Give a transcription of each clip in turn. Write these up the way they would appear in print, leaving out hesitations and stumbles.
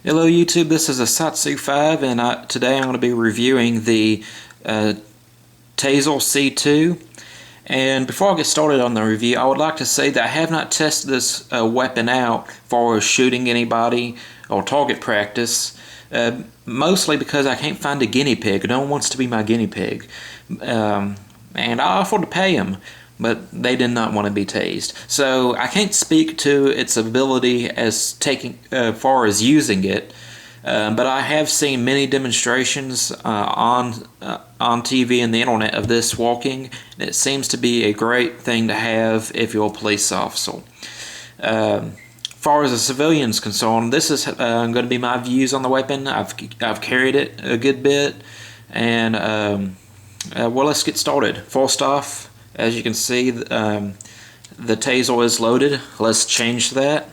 Hello YouTube, this is a Satsu 5 and today I'm going to be reviewing the Taser C2. And before I get started on the review, I would like to say that I have not tested this weapon out for shooting anybody or target practice, mostly because I can't find a guinea pig. No one wants to be my guinea pig. And I offered to pay them, but they did not want to be tased. So I can't speak to its ability as far as using it, but I have seen many demonstrations on TV and the internet of this walking, and it seems to be a great thing to have if you're a police officer. As far as the civilian's concerned, this is going to be my views on the weapon. I've carried it a good bit, and well, let's get started. First off, as you can see, the Taser is loaded. Let's change that.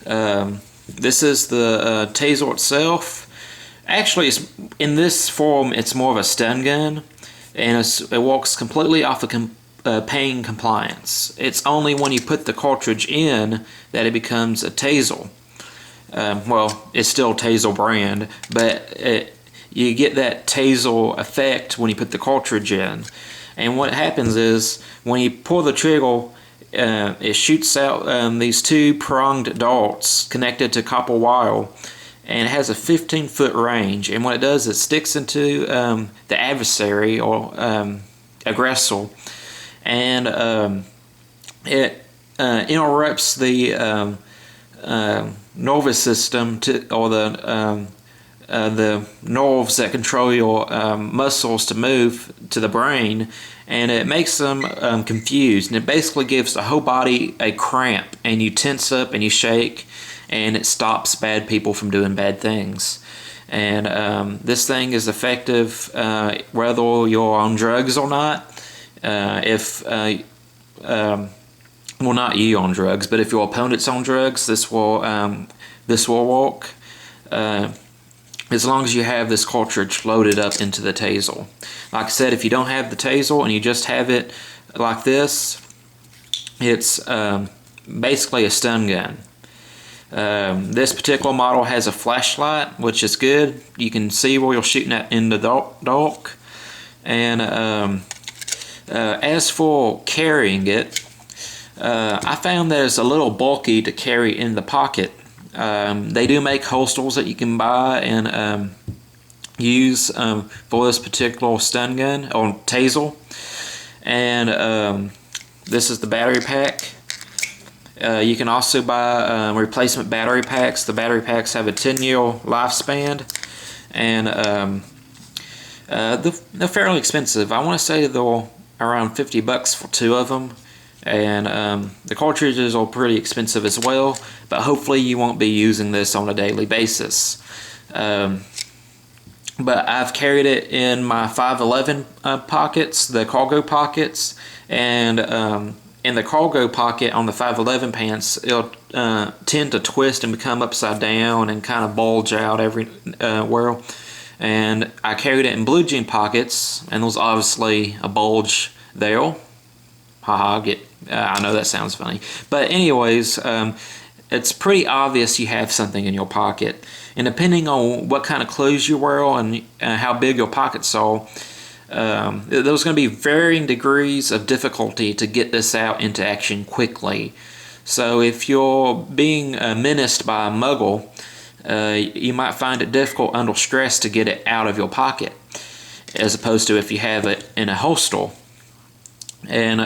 This is the Taser itself. Actually, in this form, it's more of a stun gun, and it works completely off of pain compliance. It's only when you put the cartridge in that it becomes a Taser. Well, it's still Taser brand, but you get that Taser effect when you put the cartridge in. And what happens is, when you pull the trigger, it shoots out these two pronged darts connected to copper wire, and it has a 15-foot range. And what it does, it sticks into the adversary or aggressor, and it interrupts the nervous system or the nerves that control your muscles to move to the brain, and it makes them confused, and it basically gives the whole body a cramp, and you tense up and you shake, and it stops bad people from doing bad things. And this thing is effective whether you're on drugs or not. Well, not you on drugs, but if your opponent's on drugs, this will work. As long as you have this cartridge loaded up into the Taser. Like I said, if you don't have the Taser and you just have it like this, it's basically a stun gun. This particular model has a flashlight, which is good. You can see where you're shooting at in the dark. And as for carrying it, I found that it's a little bulky to carry in the pocket. They do make holsters that you can buy and use for this particular stun gun or Taser. And this is the battery pack. You can also buy replacement battery packs. The battery packs have a 10-year lifespan, and they're fairly expensive. I want to say they're around $50 for two of them. And the cartridges are pretty expensive as well, but hopefully you won't be using this on a daily basis. But I've carried it in my 511 pockets, the cargo pockets, and in the cargo pocket on the 511 pants, it'll tend to twist and become upside down and kind of bulge out everywhere. And I carried it in blue jean pockets, and there's obviously a bulge there. Haha, I know that sounds funny. But anyways, it's pretty obvious you have something in your pocket. And depending on what kind of clothes you wear and how big your pockets are, there's going to be varying degrees of difficulty to get this out into action quickly. So if you're being menaced by a muggle, you might find it difficult under stress to get it out of your pocket, as opposed to if you have it in a holster. And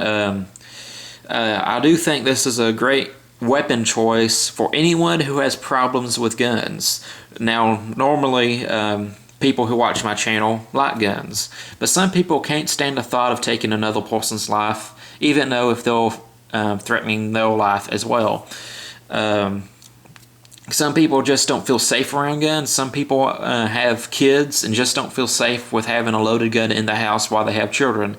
I do think this is a great weapon choice for anyone who has problems with guns. Now, normally, people who watch my channel like guns, but some people can't stand the thought of taking another person's life, even though if they're threatening their life as well. Some people just don't feel safe around guns. Some people have kids and just don't feel safe with having a loaded gun in the house while they have children.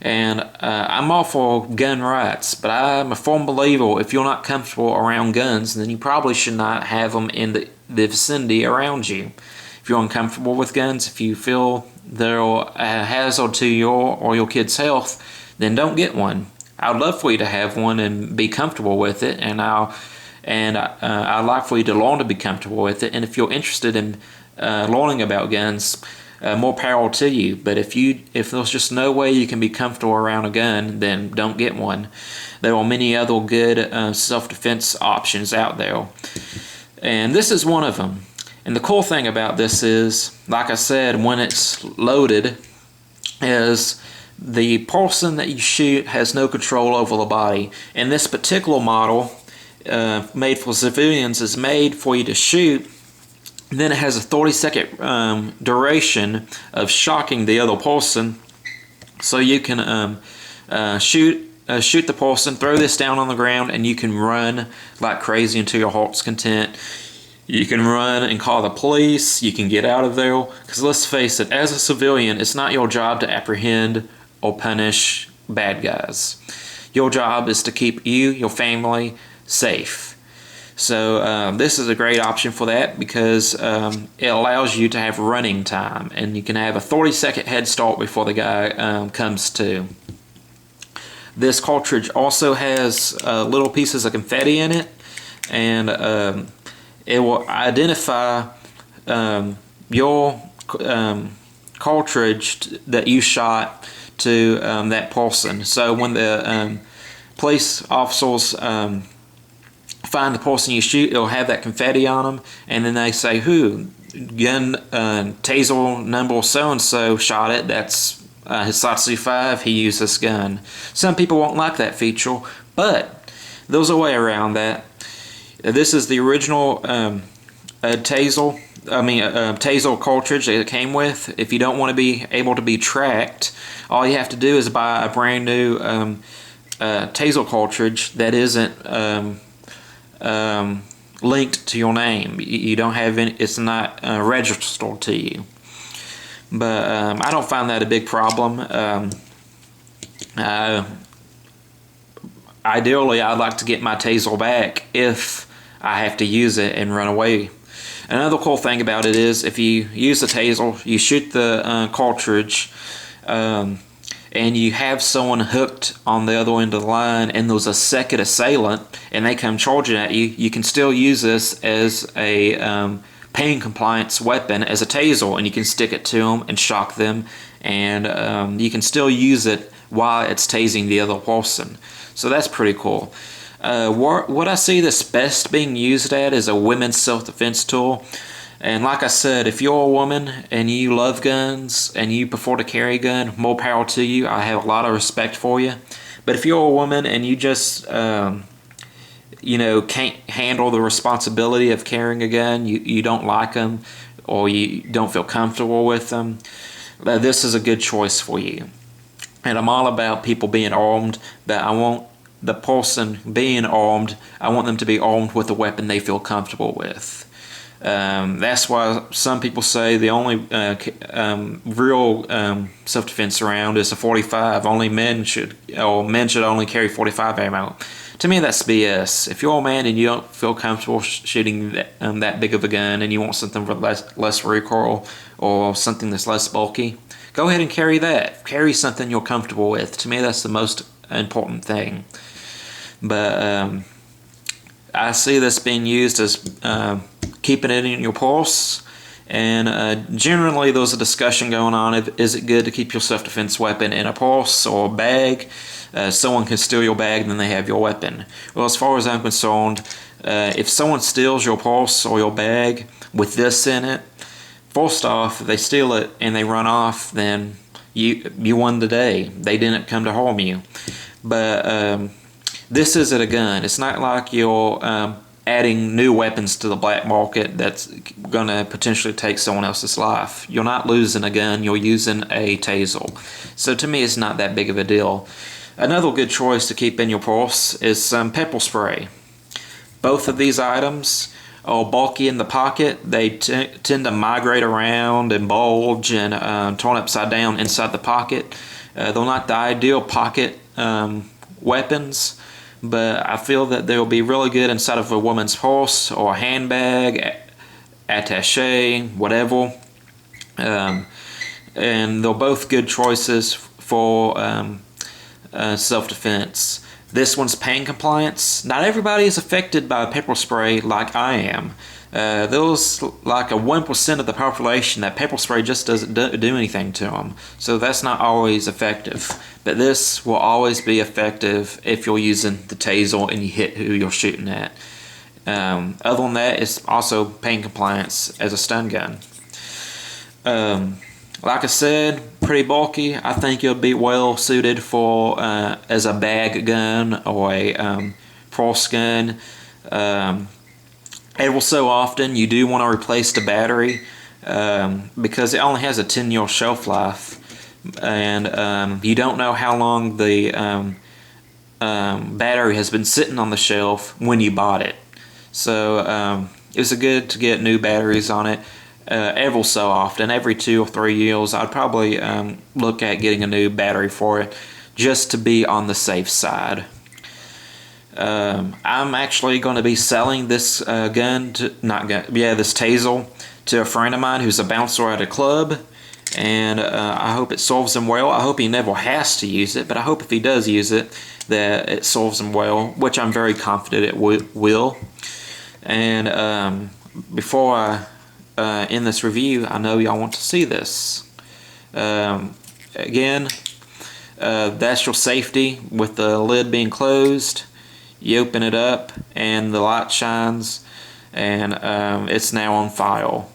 And I'm all for gun rights, but I'm a firm believer if you're not comfortable around guns, then you probably should not have them in the vicinity around you. If you're uncomfortable with guns, if you feel they're a hazard to your or your kid's health, then don't get one. I'd love for you to have one and be comfortable with it, and I'll and I'd like for you to learn to be comfortable with it. And if you're interested in learning about guns, more power to you. But if there's just no way you can be comfortable around a gun, then don't get one. There are many other good self-defense options out there, and this is one of them. And the cool thing about this is, like I said, when it's loaded, is the person that you shoot has no control over the body. And this particular model, made for civilians, is made for you to shoot. Then it has a 30-second duration of shocking the other person, so you can shoot the person, throw this down on the ground, and you can run like crazy until your heart's content. You can run and call the police. You can get out of there. Because let's face it, as a civilian, it's not your job to apprehend or punish bad guys. Your job is to keep you, your family, safe. So this is a great option for that, because it allows you to have running time, and you can have a 30-second head start before the guy comes to. This cartridge also has little pieces of confetti in it, and it will identify your cartridge that you shot to that person. So when the police officers find the person you shoot, it'll have that confetti on them, and then they say, who? Gun Taser number so-and-so shot it. That's his Satsu 5, he used this gun. Some people won't like that feature, but there's a way around that. This is the original Taser cartridge that it came with. If you don't want to be able to be tracked, all you have to do is buy a brand new Taser cartridge that isn't linked to your name. You don't have any, it's not registered to you. But I don't find that a big problem. Ideally, I'd like to get my Taser back if I have to use it and run away. Another cool thing about it is, if you use the Taser, you shoot the cartridge, and you have someone hooked on the other end of the line, and there's a second assailant, and they come charging at you, you can still use this as a pain compliance weapon, as a Taser, and you can stick it to them and shock them, and you can still use it while it's tasing the other person. So that's pretty cool. What I see this best being used at is a women's self-defense tool. And like I said, if you're a woman and you love guns and you prefer to carry a gun, more power to you. I have a lot of respect for you. But if you're a woman and you just can't handle the responsibility of carrying a gun, you don't like them, or you don't feel comfortable with them, this is a good choice for you. And I'm all about people being armed, but I want the person being armed, I want them to be armed with a weapon they feel comfortable with. That's why some people say the only real self-defense round is a 45. Men should only carry 45 ammo. To me, that's BS. If you're a man and you don't feel comfortable shooting that big of a gun, and you want something with less recoil or something that's less bulky, go ahead and carry that. Carry something you're comfortable with. To me, that's the most important thing. But I see this being used as keeping it in your purse, and generally there's a discussion going on, is it good to keep your self-defense weapon in a purse or a bag? Someone can steal your bag, then they have your weapon. Well, as far as I'm concerned, if someone steals your purse or your bag with this in it, first off, if they steal it and they run off, then you won the day. They didn't come to harm you. But this isn't a gun. It's not like you're adding new weapons to the black market that's going to potentially take someone else's life. You're not losing a gun, you're using a Taser. So to me, it's not that big of a deal. Another good choice to keep in your purse is some pepper spray. Both of these items are bulky in the pocket. They tend to migrate around and bulge and turn upside down inside the pocket. They're not the ideal pocket weapons, but I feel that they'll be really good inside of a woman's purse or a handbag, attaché, whatever. And they're both good choices for self-defense. This one's pain compliance. Not everybody is affected by pepper spray like I am. There's like a 1% of the population that pepper spray just doesn't do anything to them. So that's not always effective. But this will always be effective if you're using the Taser and you hit who you're shooting at. Other than that, it's also pain compliance as a stun gun. Like I said, pretty bulky. I think it'll be well suited for as a bag gun or a pulse gun. Every so often you do want to replace the battery because it only has a 10-year shelf life, and you don't know how long the battery has been sitting on the shelf when you bought it. So it's good to get new batteries on it. Every so often, every 2 or 3 years, I'd probably look at getting a new battery for it just to be on the safe side. I'm actually going to be selling this this Taser to a friend of mine who's a bouncer at a club, and I hope it serves him well. I hope he never has to use it, but I hope if he does use it, that it serves him well, which I'm very confident it will. And before I end this review, I know y'all want to see this. Again, that's your safety with the lid being closed. You open it up and the light shines, and it's now on file.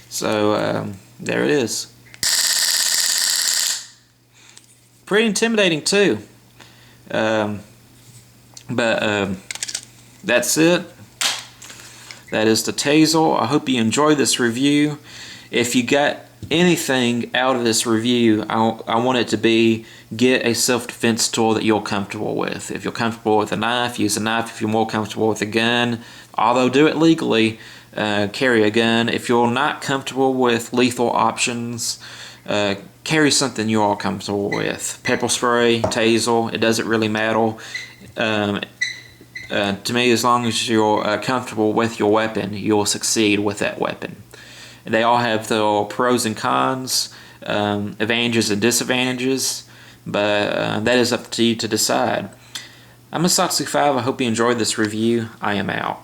So there it is. Pretty intimidating too. But that's it. That is the Taser. I hope you enjoyed this review. If you got anything out of this review, I want it to be get a self-defense tool that you're comfortable with. If you're comfortable with a knife, use a knife. If you're more comfortable with a gun, although do it legally, carry a gun. If you're not comfortable with lethal options, carry something you're all comfortable with. Pepper spray, Taser, it doesn't really matter. To me, as long as you're comfortable with your weapon, you'll succeed with that weapon. They all have their pros and cons, advantages and disadvantages, but that is up to you to decide. I'm Asatsu5. I hope you enjoyed this review. I am out.